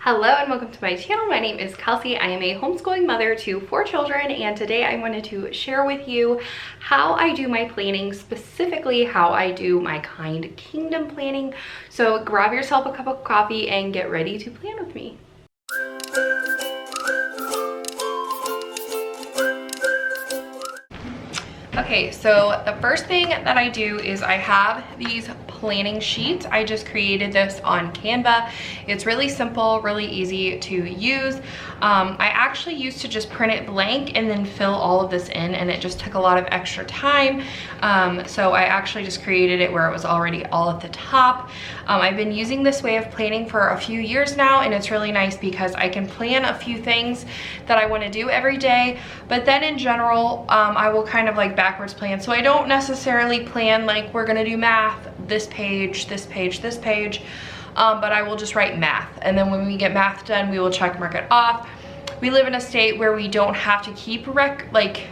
Hello and welcome to my channel. My name is Kelsey. I am a homeschooling mother to 4 children, and today I wanted to share with you how I do my planning, specifically how I do my Kind Kingdom planning. So grab yourself a cup of coffee and get ready to plan with me. Okay, so the first thing that I do is I have these planning sheets. I just created this on Canva. It's really simple, really easy to use. I actually used to just print it blank and then fill all of this in, and it just took a lot of extra time. So I actually just created it where it was already all at the top. I've been using this way of planning for a few years now, and it's really nice because I can plan a few things that I want to do every day, but then in general, I will kind of like backwards plan. So I don't necessarily plan like we're gonna do math, this page, this page, this page, but I will just write math. And then when we get math done, we will check mark it off. We live in a state where we don't have to keep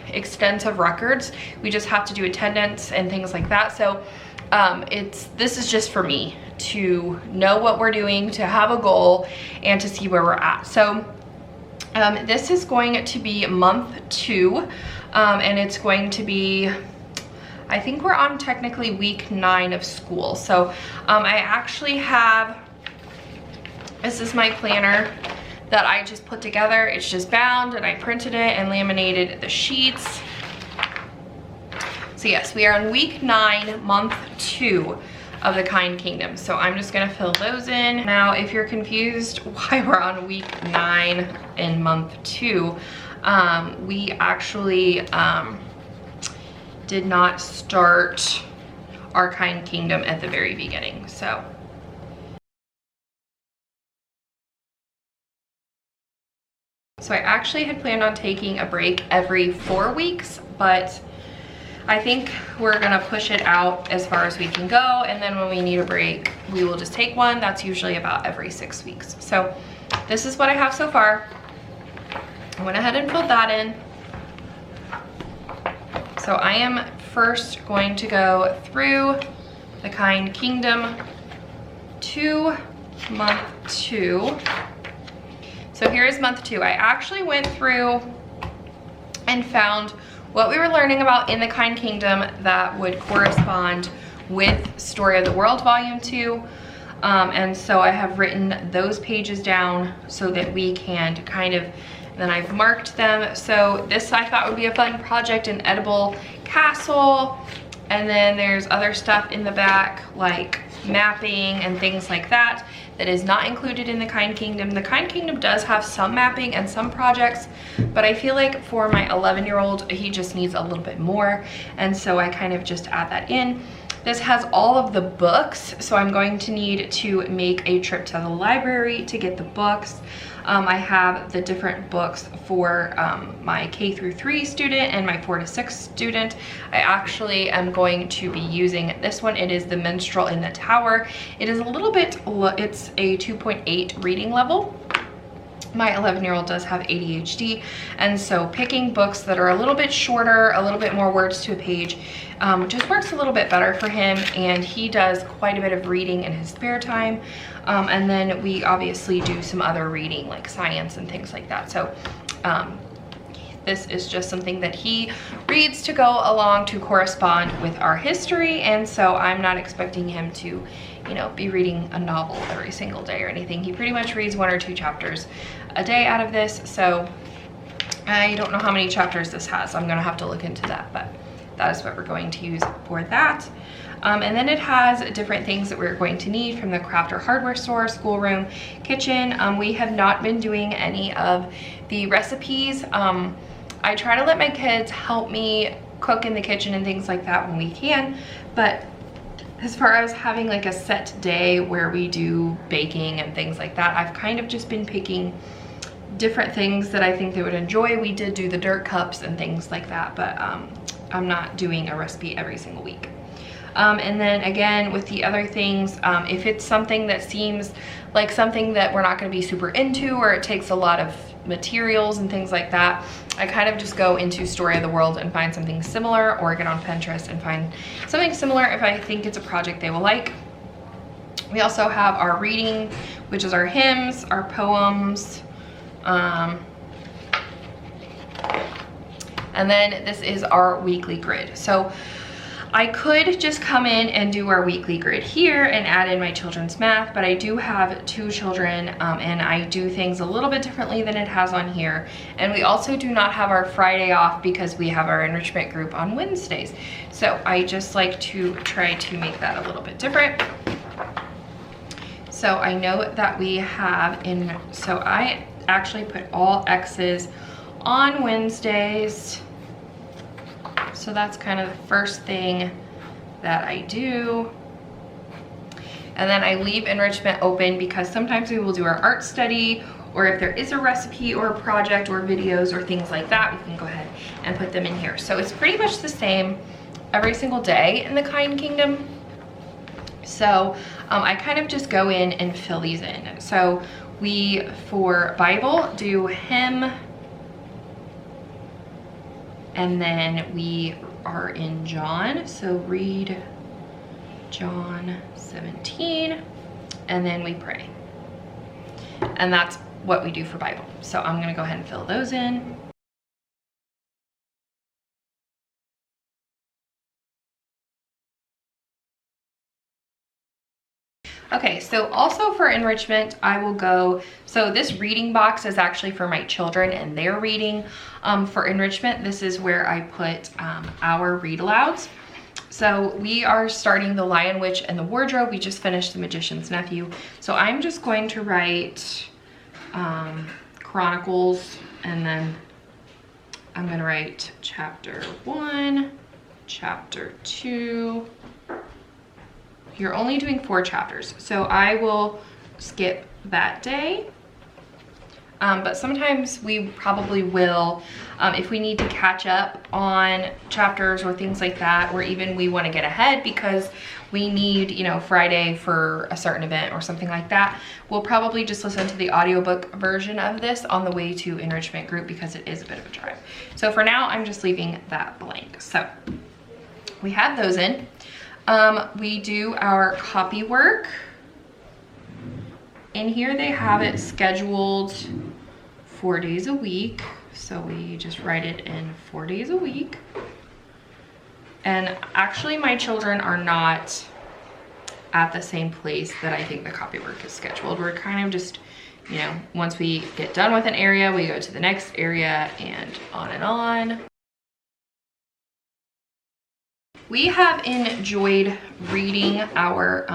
extensive records. We just have to do attendance and things like that. So this is just for me to know what we're doing, to have a goal, and to see where we're at. So this is going to be month 2, and it's going to be, I think we're on technically week 9 of school. So I actually have, this is my planner that I just put together. It's just bound, and I printed it and laminated the sheets. So yes, we are on week 9, month 2 of the Kind Kingdom. So I'm just gonna fill those in. Now, if you're confused why we're on week 9 in month 2, we actually did not start our Kind Kingdom at the very beginning. So I actually had planned on taking a break every 4 weeks, but I think we're gonna push it out as far as we can go, and then when we need a break, we will just take one. That's usually about every 6 weeks. So this is what I have so far. I went ahead and filled that in. So I am first going to go through the Kind Kingdom to month 2. So here is month 2. I actually went through and found what we were learning about in the Kind Kingdom that would correspond with Story of the World Volume 2. And so I have written those pages down so that we can kind of, then I've marked them. So this I thought would be a fun project, an edible castle. And then there's other stuff in the back like mapping and things like that that is not included in the Kind Kingdom. The Kind Kingdom does have some mapping and some projects, but I feel like for my 11-year-old, he just needs a little bit more. And so I kind of just add that in. This has all of the books, so I'm going to need to make a trip to the library to get the books. I have the different books for my K through 3 student and my 4 to 6 student. I actually am going to be using this one. It is The Minstrel in the Tower. It is a little bit, it's a 2.8 reading level. My 11-year-old does have ADHD, and so picking books that are a little bit shorter, a little bit more words to a page, just works a little bit better for him, and he does quite a bit of reading in his spare time. And then we obviously do some other reading like science and things like that. So this is just something that he reads to go along to correspond with our history, and so I'm not expecting him to, you know, be reading a novel every single day or anything. He pretty much reads 1 or 2 chapters a day out of this. So I don't know how many chapters this has. I'm gonna have to look into that, but that is what we're going to use for that. And then it has different things that we're going to need from the craft or hardware store, schoolroom, kitchen. We have not been doing any of the recipes. I try to let my kids help me cook in the kitchen and things like that when we can, but as far as having like a set day where we do baking and things like that, I've kind of just been picking different things that I think they would enjoy. We did do the dirt cups and things like that, but I'm not doing a recipe every single week. And then again, with the other things, if it's something that seems like something that we're not going to be super into, or it takes a lot of materials and things like that, I kind of just go into Story of the World and find something similar, or get on Pinterest and find something similar if I think it's a project they will like. We also have our reading, which is our hymns, our poems, and then this is our weekly grid. So I could just come in and do our weekly grid here and add in my children's math, but I do have 2 children and I do things a little bit differently than it has on here. And we also do not have our Friday off because we have our enrichment group on Wednesdays. So I just like to try to make that a little bit different. So I know that we have so I actually put all X's on Wednesdays. So that's kind of the first thing that I do. And then I leave enrichment open because sometimes we will do our art study, or if there is a recipe or a project or videos or things like that, we can go ahead and put them in here. So it's pretty much the same every single day in the Kind Kingdom. So I kind of just go in and fill these in. So we, for Bible, do hymn, and then we are in John, so read John 17, and then we pray. And that's what we do for Bible. So I'm gonna go ahead and fill those in. Okay, so also for enrichment, I will go, so this reading box is actually for my children and their reading. For enrichment, this is where I put our read alouds. So we are starting The Lion, Witch, and the Wardrobe. We just finished The Magician's Nephew. So I'm just going to write Chronicles, and then I'm gonna write chapter 1, chapter 2. You're only doing 4 chapters, so I will skip that day. But sometimes we probably will, if we need to catch up on chapters or things like that, or even we want to get ahead because we need, you know, Friday for a certain event or something like that, we'll probably just listen to the audiobook version of this on the way to enrichment group because it is a bit of a drive. So for now, I'm just leaving that blank. So we have those in. We do our copy work. In here they have it scheduled 4 days a week. So we just write it in 4 days a week. And actually my children are not at the same place that I think the copy work is scheduled. We're kind of just, you know, once we get done with an area, we go to the next area and on and on. We have enjoyed reading our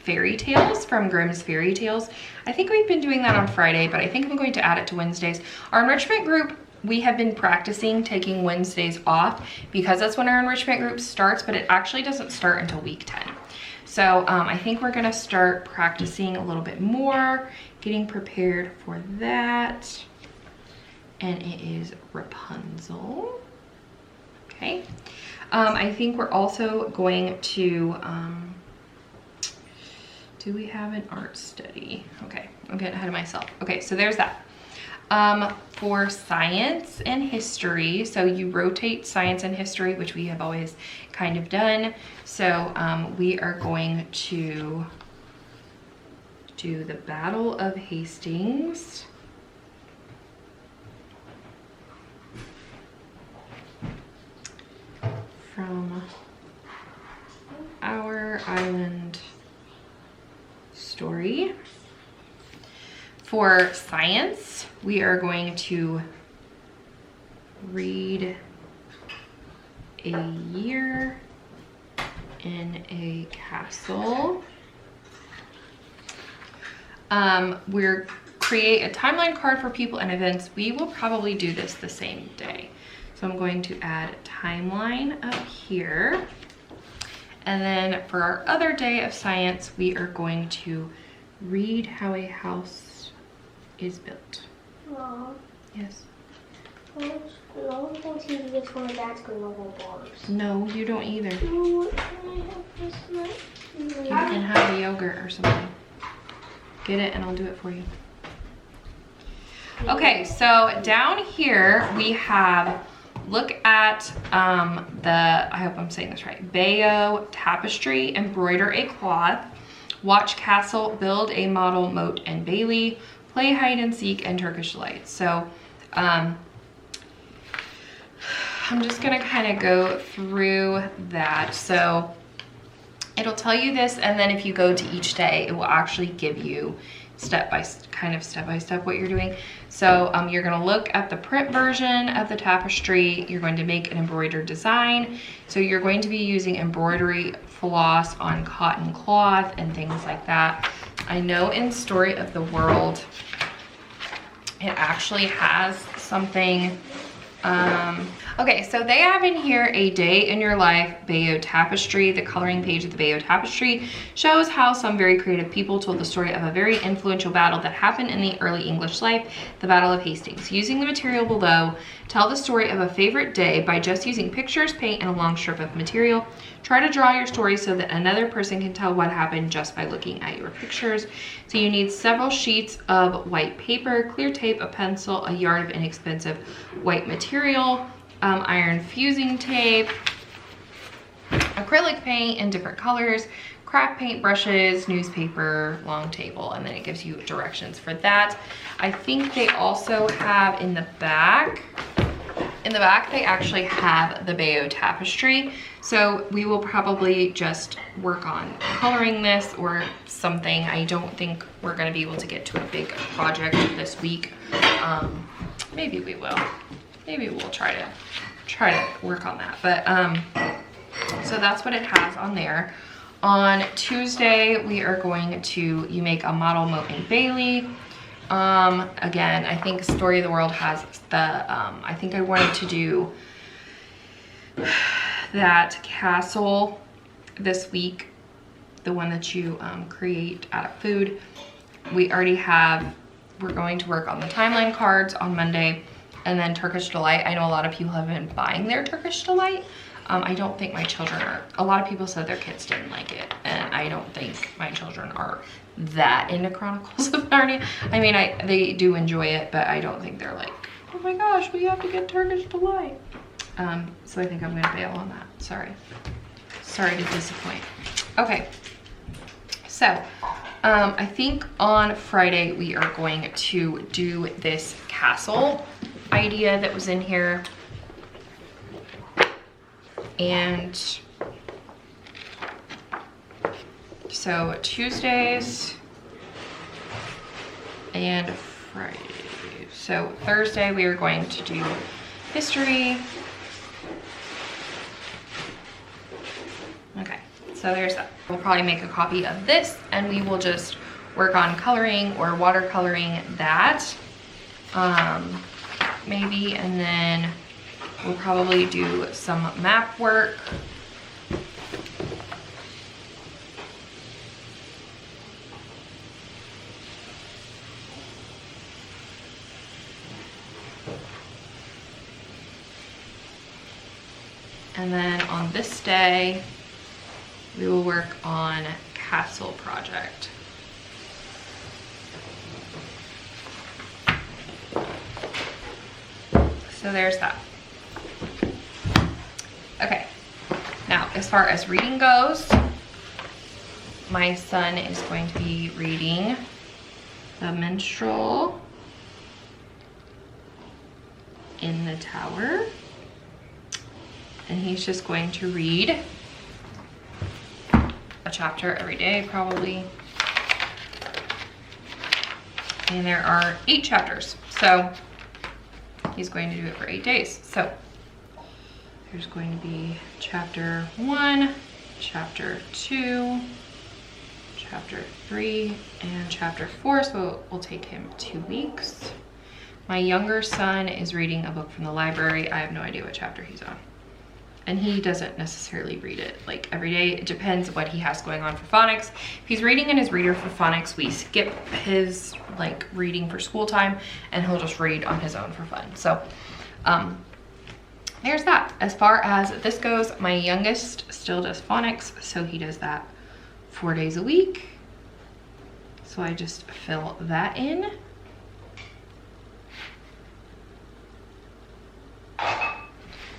fairy tales from Grimm's Fairy Tales. I think we've been doing that on Friday, but I think I'm going to add it to Wednesdays. Our enrichment group, we have been practicing taking Wednesdays off because that's when our enrichment group starts, but it actually doesn't start until week 10. So I think we're gonna start practicing a little bit more, getting prepared for that. And it is Rapunzel. Okay. I think we're also going to, do we have an art study? Okay, I'm getting ahead of myself. Okay, so there's that. For science and history, so you rotate science and history, which we have always kind of done. So we are going to do the Battle of Hastings. From Our Island Story. For science, we are going to read A Year in a Castle. We're create a timeline card for people and events. We will probably do this the same day. So I'm going to add timeline up here. And then for our other day of science, we are going to read how a house is built. Mom. Yes. I want to see which one of that's granola bars. No, you don't either. No, what can I have this night? You can have a yogurt or something. Get it and I'll do it for you. Okay, so down here we have, look at I hope I'm saying this right, Bayo tapestry, embroider a cloth. watch castle, build a model moat and bailey, play hide and seek, and Turkish delight. So I'm just gonna kind of go through that. So it'll tell you this, and then if you go to each day, it will actually give you step by step what you're doing. So you're gonna look at the print version of the tapestry. You're going to make an embroidered design. So you're going to be using embroidery floss on cotton cloth and things like that. I know in Story of the World, it actually has something. Okay, so they have in here a day in your life Bayeux tapestry. The coloring page of the Bayeux tapestry shows how some very creative people told the story of a very influential battle that happened in the early English life, the Battle of Hastings. Using the material below, tell the story of a favorite day by just using pictures, paint, and a long strip of material. Try to draw your story so that another person can tell what happened just by looking at your pictures. So you need several sheets of white paper, clear tape, a pencil, a yard of inexpensive white material, iron fusing tape, acrylic paint in different colors, craft paint brushes, newspaper, long table, and then it gives you directions for that. I think they also have in the back they actually have the Bayeux tapestry. So we will probably just work on coloring this or something. I don't think we're gonna be able to get to a big project this week. Maybe we will. Maybe we'll try to work on that. But so that's what it has on there. On Tuesday, we are going to, you make a model moat and bailey. Again, I think Story of the World has the, I think I wanted to do that castle this week, the one that you create out of food. We already have, we're going to work on the timeline cards on Monday, and then Turkish Delight. I know a lot of people have been buying their Turkish Delight. I don't think my children are, a lot of people said their kids didn't like it, and I don't think my children are that into Chronicles of Narnia. I mean, they do enjoy it, but I don't think they're like, oh my gosh, we have to get Turkish Delight. So I think I'm gonna bail on that. Sorry to disappoint. Okay, so I think on Friday we are going to do this castle idea that was in here. And so Tuesdays and Fridays. So Thursday we are going to do history. Okay, so there's that. We'll probably make a copy of this and we will just work on coloring or watercoloring that. Maybe, and then we'll probably do some map work. And then on this day, we will work on castle project. So there's that. Okay, now as far as reading goes, my son is going to be reading The Minstrel in the Tower, and he's just going to read a chapter every day probably, and there are 8 chapters, so he's going to do it for 8 days. So there's going to be chapter 1, chapter 2, chapter 3, and chapter 4, so it will take him 2 weeks. My younger son is reading a book from the library. I have no idea what chapter he's on. And he doesn't necessarily read it like every day. It depends what he has going on for phonics. If he's reading in his reader for phonics, we skip his like reading for school time and he'll just read on his own for fun. So there's that. As far as this goes, my youngest still does phonics, so he does that 4 days a week. So I just fill that in.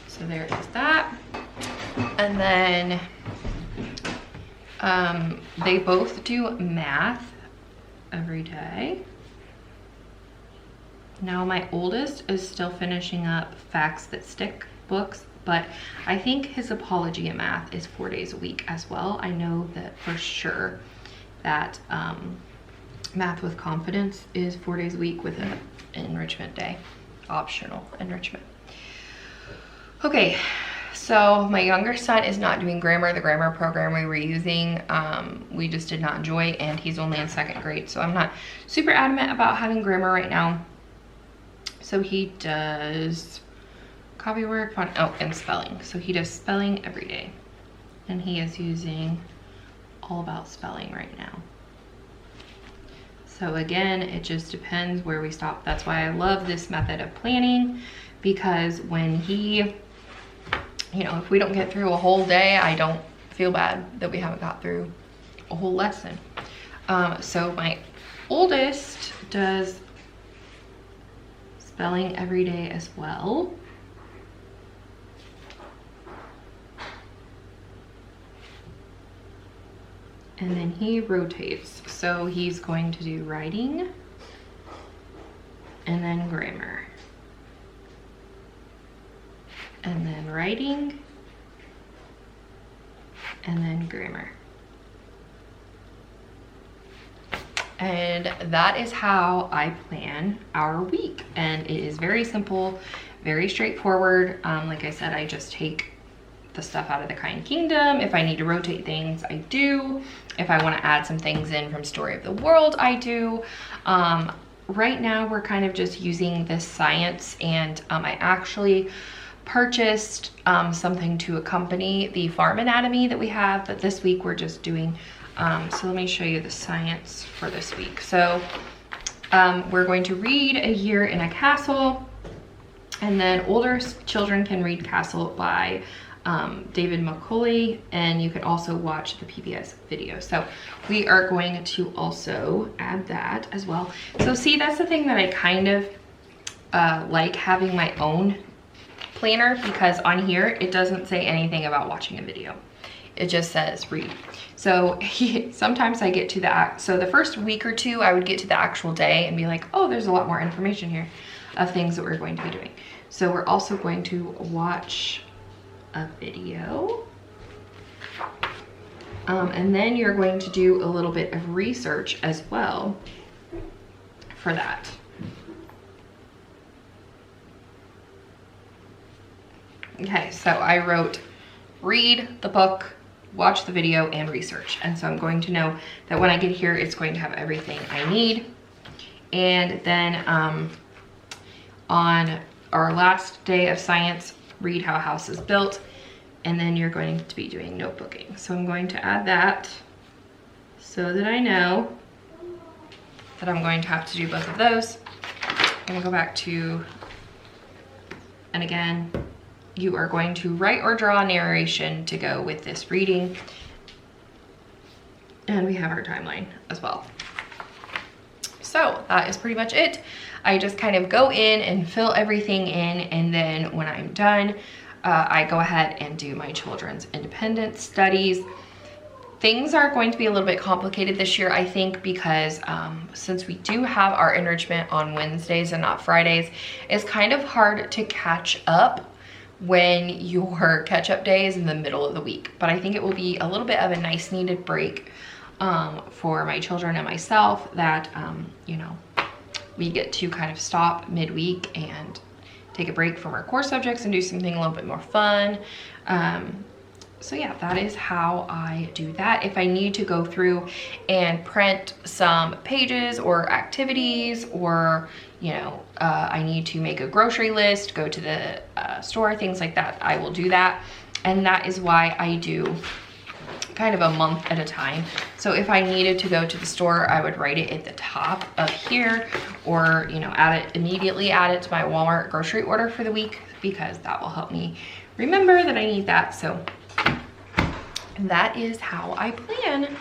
So there is that. And then They both do math every day. Now my oldest is still finishing up Facts That Stick books, but I think his apology in math is 4 days a week as well. I know that for sure that Math with Confidence is 4 days a week with an enrichment day, optional enrichment. Okay, so my younger son is not doing grammar. The grammar program we were using, we just did not enjoy, and he's only in 2nd grade, so I'm not super adamant about having grammar right now. So he does copy work, font, oh, and spelling. So he does spelling every day, and he is using All About Spelling right now. So again, it just depends where we stop. That's why I love this method of planning, because when he, you know, if we don't get through a whole day, I don't feel bad that we haven't got through a whole lesson. So my oldest does spelling every day as well. And then he rotates. So he's going to do writing and then grammar. And then writing and then grammar. And that is how I plan our week. And it is very simple, very straightforward. Like I said, I just take the stuff out of the Kind Kingdom. If I need to rotate things, I do. If I want to add some things in from Story of the World, I do. Right now, we're kind of just using this science, and I actually purchased something to accompany the farm anatomy that we have, but this week we're just doing, so let me show you the science for this week. So we're going to read A Year in a Castle, and then older children can read Castle by David Macaulay, and you can also watch the PBS video. So we are going to also add that as well. So see, that's the thing that I kind of like having my own planner, because on here it doesn't say anything about watching a video. It just says read. So sometimes I get to so the first week or two I would get to the actual day and be like, oh, there's a lot more information here of things that we're going to be doing. So we're also going to watch a video, and then you're going to do a little bit of research as well for that. Okay, so I wrote read the book, watch the video, and research. And so I'm going to know that when I get here, it's going to have everything I need. And then on our last day of science, read how a house is built, and then you're going to be doing notebooking. So I'm going to add that so that I know that I'm going to have to do both of those. I'm gonna go back to, and again, you are going to write or draw narration to go with this reading. And we have our timeline as well. So that is pretty much it. I just kind of go in and fill everything in, and then when I'm done, I go ahead and do my children's independent studies. Things are going to be a little bit complicated this year, I think, because since we do have our enrichment on Wednesdays and not Fridays, it's kind of hard to catch up when your catch-up day is in the middle of the week. But I think it will be a little bit of a nice needed break for my children and myself, that you know, we get to kind of stop midweek and take a break from our core subjects and do something a little bit more fun. So yeah, that is how I do that. If I need to go through and print some pages or activities, or you know, I need to make a grocery list, go to the store, things like that, I will do that. And that is why I do kind of a month at a time. So if I needed to go to the store, I would write it at the top of here, or you know, immediately add it to my Walmart grocery order for the week, because that will help me remember that I need that. So that is how I plan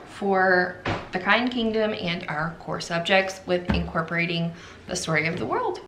for the Kind Kingdom and our core subjects, with incorporating the Story of the World.